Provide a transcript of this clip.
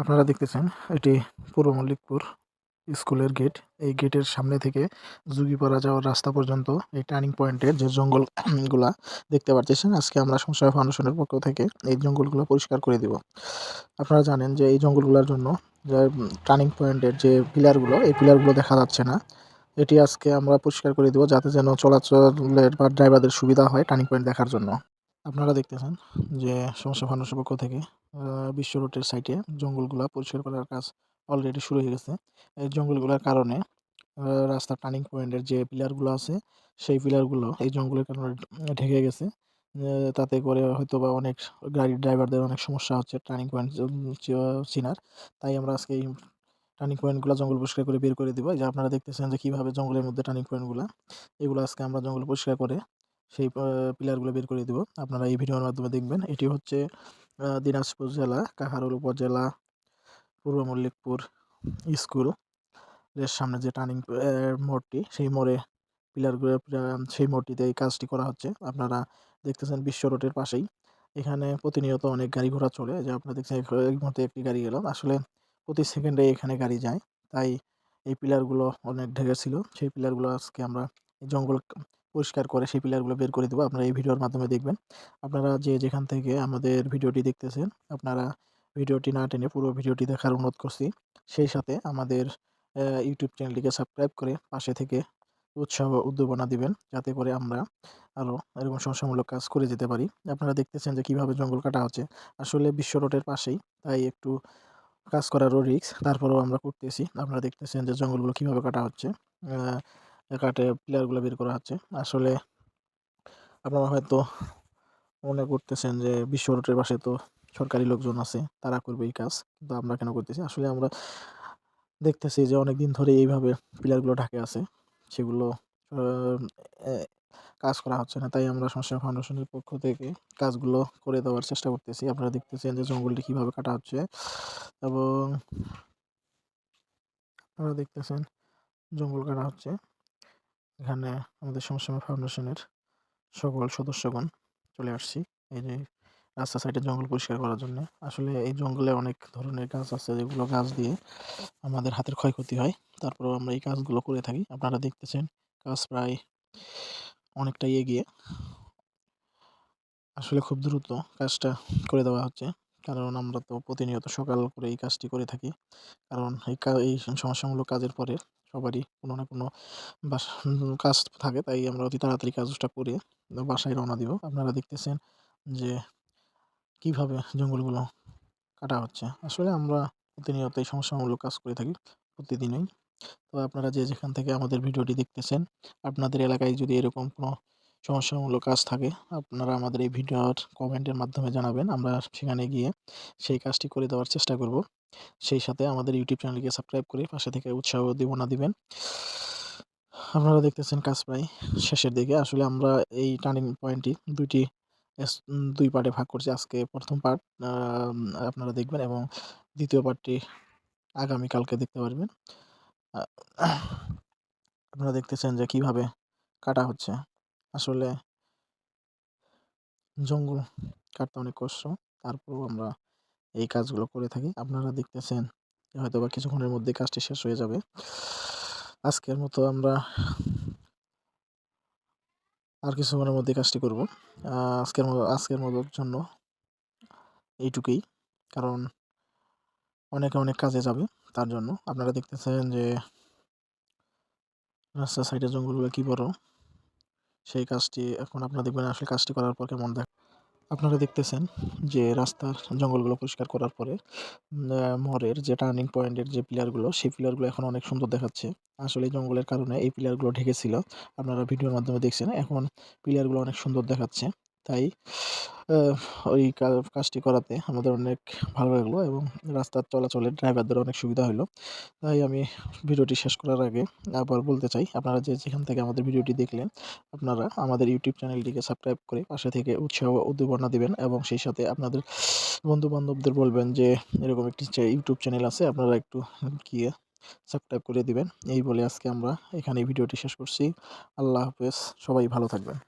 আপনারা দেখতেছেন এটি পূর্ব মল্লিকপুর স্কুলের গেট। এই গেটের সামনে থেকে জুগিপাড়া যাওয়ার রাস্তা পর্যন্ত এই টার্নিং পয়েন্টের যে জঙ্গল গুলা দেখতে পারতেছেন, আজকে আমরা সমসাময়িক ফাউন্ডেশনের পক্ষ থেকে এই জঙ্গলগুলো পরিষ্কার করে দিব। আপনারা জানেন যে এই জঙ্গলগুলোর জন্য যে টার্নিং পয়েন্টের যে পিলারগুলো, এই পিলারগুলো দেখা যাচ্ছে না। এটি আজকে আমরা পরিষ্কার করে দিব যাতে যেন চলাচলের বা ড্রাইভারদের সুবিধা হয় টার্নিং পয়েন্ট দেখার জন্য। আপনারা দেখতেছেন যে সমস্যা ফাউন্ডেশনের পক্ষ থেকে বিশ্ব রোডের সাইডে জঙ্গলগুলা পরিষ্কার করার কাজ অলরেডি শুরু হয়ে গেছে। এই জঙ্গলগুলোর কারণে রাস্তার টার্নিং পয়েন্টের যে পিলারগুলো আছে, সেই পিলারগুলো এই জঙ্গলের কারণে ঢেকে গেছে। তাতে করে হয়তোবা অনেক গাড়ির ড্রাইভারদের অনেক সমস্যা হচ্ছে টার্নিং পয়েন্ট চিনার। তাই আমরা আজকে এই টার্নিং পয়েন্টগুলো জঙ্গল পরিষ্কার করে বের করে দিব। এই যে আপনারা দেখতেছেন যে কীভাবে জঙ্গলের মধ্যে টার্নিং পয়েন্টগুলা, এগুলো আজকে আমরা জঙ্গল পরিষ্কার করে সেই পিলারগুলো বের করে দিব। আপনারা এই ভিডিওর মাধ্যমে দেখবেন। এটি হচ্ছে দিনাজপুর জেলা, কাহারোল উপজেলা, পূর্ব মল্লিকপুর স্কুল এর সামনে যে টার্নিং মোড়টি, সেই মোড়ে পিলারগুলো সেই মোড়টিতে এই কাজটি করা হচ্ছে। আপনারা দেখতেছেন বিশ্ব রোডের পাশেই। এখানে প্রতিনিয়ত অনেক গাড়ি ঘোড়া চলে। যে আপনারা দেখছেন এই মুহূর্তে একটি গাড়ি গেল। আসলে প্রতি সেকেন্ডে এখানে গাড়ি যায়। তাই এই পিলারগুলো অনেক ঢেকে ছিল। সেই পিলারগুলো আজকে আমরা এই জঙ্গল পরিষ্কার করে সেই পিলারগুলো বের করে দেবো। আপনারা এই ভিডিওর মাধ্যমে দেখবেন। আপনারা যে যেখান থেকে আমাদের ভিডিওটি দেখতেছেন, আপনারা ভিডিওটি না টেনে পুরো ভিডিওটি দেখার অনুরোধ করছি। সেই সাথে আমাদের ইউটিউব চ্যানেলটিকে সাবস্ক্রাইব করে পাশে থেকে উৎসাহ উদ্দীপনা দিবেন, যাতে করে আমরা আরও এরকম সমস্যামূলক কাজ করে যেতে পারি। আপনারা দেখতেছেন যে কীভাবে জঙ্গল কাটা হচ্ছে। আসলে বিশ্ব রোডের পাশেই, তাই একটু কাজ করারও রিস্ক। তারপরেও আমরা করতেছি। আপনারা দেখতেছেন যে জঙ্গলগুলো কীভাবে কাটা হচ্ছে। কাটে পিলারগুলো বের করা হচ্ছে। আসলে আপনারা হয়তো মনে করতেছেন যে বিশ্ব রোডের পাশে তো সরকারি লোকজন আছে, তারা করবে এই কাজ। কিন্তু আমরা কেন করতেছি? আসলে আমরা দেখতেছি যে অনেকদিন ধরে এইভাবে পিলারগুলো ঢাকে আছে। সেগুলো আ এ কাজ করা হচ্ছে না। তাই আমরা সমস্যা ফাউন্ডেশনের পক্ষ থেকে কাজগুলো করে দেওয়ার চেষ্টা করতেছি। আপনারা দেখতেছেন যে জঙ্গলটি কীভাবে কাটা হচ্ছে এবং আপনারা দেখতেছেন জঙ্গল কাটা হচ্ছে। এখানে আমাদের সমস্যা ফাউন্ডেশনের সকল সদস্যগণ চলে আসছি। এই যে রাস্তার সাইডে জঙ্গল পরিষ্কার করার জন্যে। আসলে এই জঙ্গলে অনেক ধরনের গাছ আছে, যেগুলো গাছ দিয়ে আমাদের হাতের ক্ষয়ক্ষতি হয়। তারপরেও আমরা এই কাজগুলো করে থাকি। আপনারা দেখতেছেন কাজ প্রায় অনেকটাই এগিয়ে। আসলে খুব দ্রুত কাজটা করে দেওয়া হচ্ছে। কারণ আমরা তো প্রতিনিয়ত সকাল করে এই কাজটি করে থাকি। কারণ এই সমস্যামূলক কাজের পরে সবারই কোনো না কোনো কাজ থাকে। তাই আমরা অতি তাড়াতাড়ি কাজটা করে বাসায় রওনা দিব। আপনারা দেখতেছেন যে কীভাবে জঙ্গলগুলো কাটা হচ্ছে। আসলে আমরা প্রতিনিয়ত এই সমস্যামূলক কাজ করে থাকি প্রতিদিনই। তো আপনারা যে যেখান থেকে আমাদের ভিডিওটি দেখতেছেন, আপনাদের এলাকায় যদি এরকম কোনো সমস্যামূলক কাজ থাকে, আপনারা আমাদের এই ভিডিওর কমেন্টের মাধ্যমে জানাবেন। আমরা সেখানে গিয়ে সেই কাজটি করে দেওয়ার চেষ্টা করব। সেই সাথে আমাদের ইউটিউব চ্যানেলটিকে সাবস্ক্রাইব করে পাশে থেকে উৎসাহ উদ্দীপনা দিবেন। আপনারা দেখতেছেন কাজ প্রায় শেষের দিকে। আসলে আমরা এই টার্নিং পয়েন্টটি ২ পার্টে ভাগ করছি। আজকে ১ম পার্ট আপনারা দেখবেন এবং ২য় পার্টটি আগামীকালকে দেখতে পারবেন। আ আপনারা দেখতেছেন যে কীভাবে কাটা হচ্ছে। আসলে জঙ্গল কাটতে অনেক কষ্ট। তারপরেও আমরা এই কাজগুলো করে থাকি। আপনারা দেখতেছেন যে হয়তোবা কিছুক্ষণের মধ্যেই কাজটি শেষ হয়ে যাবে। আজকের মতো আমরা আর কিছুক্ষণের মধ্যেই কাজটি করব। আজকের মতোর জন্য এইটুকুই। কারণ অনেকে অনেক কাজে যাবে, তার জন্য। আপনারা দেখতেছেন যে রাস্তার সাইডের জঙ্গলগুলো কি বড়। সেই কাজটি এখন আপনারা দেখবেন আসলে কাজটি করার পর কেমন আপনারা দেখতেছেন যে রাস্তার জঙ্গলগুলো পরিষ্কার করার পরে মোড়ের যে টার্নিং পয়েন্টের যে পিলারগুলো, সেই পিলারগুলো এখন অনেক সুন্দর দেখাচ্ছে। আসলে এই জঙ্গলের কারণে এই পিলারগুলো ঢেকেছিল। আপনারা ভিডিওর মাধ্যমে দেখছেন। এখন পিলারগুলো অনেক সুন্দর দেখাচ্ছে। তাই আ ওই কাজটি করাতে আমাদের অনেক ভালো লাগলো এবং রাস্তার চলাচলে ড্রাইভারদের অনেক সুবিধা হইলো। তাই আমি ভিডিওটি শেষ করার আগে আবার বলতে চাই, আপনারা যে যেখান থেকে আমাদের ভিডিওটি দেখলেন, আপনারা আমাদের ইউটিউব চ্যানেলটিকে সাবস্ক্রাইব করে পাশে থেকে উৎসাহ উদ্দীপনা দিবেন এবং সেই সাথে আপনাদের বন্ধু-বান্ধবদের বলবেন যে এরকম একটি ইউটিউব চ্যানেল আছে, আপনারা একটু গিয়ে সাবস্ক্রাইব করে দিবেন। এই বলে আজকে আমরা এখানেই ভিডিওটি শেষ করছি। আল্লাহ হাফেজ। সবাই ভালো থাকবেন।